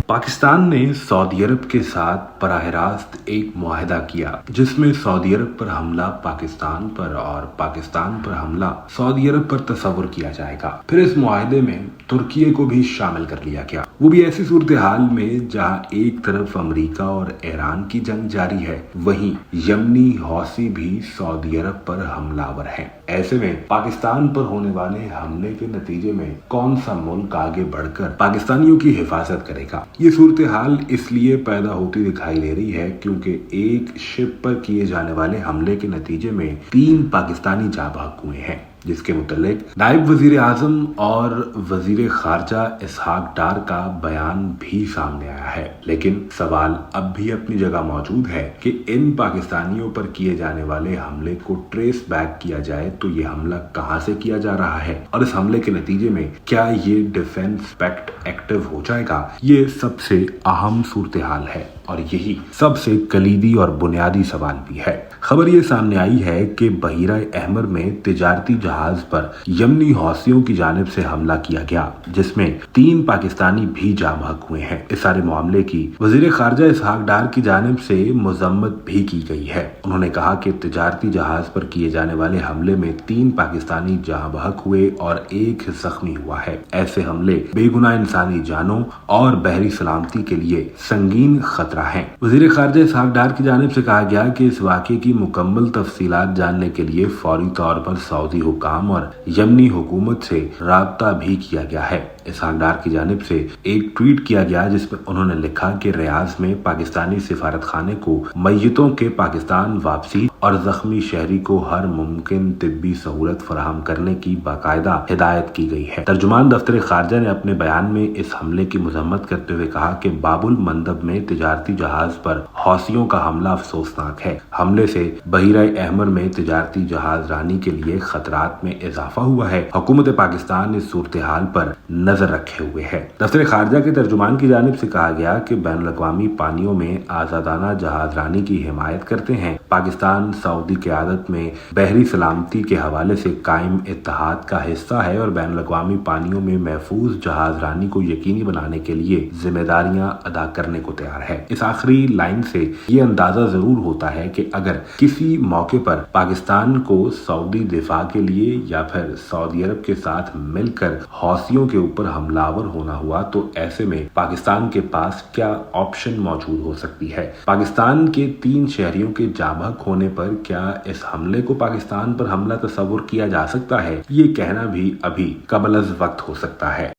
पाकिस्तान ने सऊदी अरब के साथ बराह रास्त एक मुआहदा किया जिसमें सऊदी अरब पर हमला पाकिस्तान पर और पाकिस्तान पर हमला सऊदी अरब पर तस्वुर किया जाएगा। फिर इस मुआहदे में तुर्की को भी शामिल कर लिया गया, वो भी ऐसी सूरत हाल में जहां एक तरफ अमेरिका और ईरान की जंग जारी है, वहीं यमनी हौसी भी सऊदी अरब पर हमलावर हैं। ऐसे में पाकिस्तान पर होने वाले हमले के नतीजे में कौन सा मुल्क आगे बढ़कर पाकिस्तानियों की हिफाजत करेगा, ये सूरत हाल इसलिए पैदा होती दिखाई दे रही है क्योंकि एक शिप पर किए जाने वाले हमले के नतीजे में 3 पाकिस्तानी जाँ बहक हुए हैं, जिसके मुतालिक नायब वजीर आजम और वजीर खारजा इसहाक डार का बयान भी सामने आया है। लेकिन सवाल अब भी अपनी जगह मौजूद है कि इन पाकिस्तानियों पर किए जाने वाले हमले को ट्रेस बैक किया जाए तो ये हमला कहां से किया जा रहा है और इस हमले के नतीजे में क्या ये डिफेंस पैक्ट एक्टिव हो जाएगा, ये सबसे अहम सूरत हाल है और यही सबसे कलीदी और बुनियादी सवाल भी है। खबर ये सामने आई है कि बहीरा अहमर में तिजारती जहाज पर यमनी हौसियों की जानिब से हमला किया गया, जिसमें 3 पाकिस्तानी भी जाँ बहक हुए हैं। इस सारे मामले की वजीर खारजा इसहाक डार की जानिब से मजम्मत भी की गई है। उन्होंने कहा कि तिजारती जहाज पर किए जाने वाले हमले में 3 पाकिस्तानी जाँ बहक हुए और 1 जख्मी हुआ है। ऐसे हमले बेगुनाह इंसानी जानों और बहरी सलामती के लिए संगीन खतरा है। वजीर खारजा इसहाक डार की जानिब से कहा गया कि इस वाक़े की मुकम्मल तफसीलात जानने के लिए फौरी तौर पर सऊदी हुकाम और यमनी हुकूमत से राब्ता भी किया गया है। इसहाक डार की जानिब से एक ट्वीट किया गया जिसमें उन्होंने लिखा कि रियाज में पाकिस्तानी सिफारत खाने को मैयतों के पाकिस्तान वापसी और जख्मी शहरी को हर मुमकिन तिब्बी सहूलत फराहम करने की बाकायदा हिदायत की गई है। तर्जुमान दफ्तर खारजा ने अपने बयान में इस हमले की मजम्मत करते हुए कहा कि बाबुल मंदब में तिजारती जहाज पर हौसियों का हमला अफसोसनाक है। हमले से बहीरा अहमर में तिजारती जहाज रानी के लिए खतरात में इजाफा हुआ है। हुकूमत पाकिस्तान इस सूरत हाल पर नजर रखे हुए है। दफ्तर खारजा के तर्जुमान की जानिब से कहा गया कि बैनुल-अक़वामी पानियों में आजादाना जहाज रानी की हिमायत करते हैं। पाकिस्तान सऊदी क़यादत में बहरी सलामती के हवाले से कायम इत्तेहाद का हिस्सा है और बैनुल-अक़वामी पानियों में महफूज जहाज रानी को यकीनी बनाने के लिए जिम्मेदारियां अदा करने को तैयार है। इस आखिरी लाइन से ये अंदाजा जरूर होता है कि अगर किसी मौके पर पाकिस्तान को सऊदी दिफा के लिए या फिर सऊदी अरब के साथ मिलकर हौसियों के ऊपर हमलावर होना हुआ तो ऐसे में पाकिस्तान के पास क्या ऑप्शन मौजूद हो सकती है। पाकिस्तान के 3 शहरियों के जाँ बहक होने पर क्या इस हमले को पाकिस्तान पर हमला तस्वुर किया जा सकता है, ये कहना भी अभी कबल अज़ वक्त हो सकता है।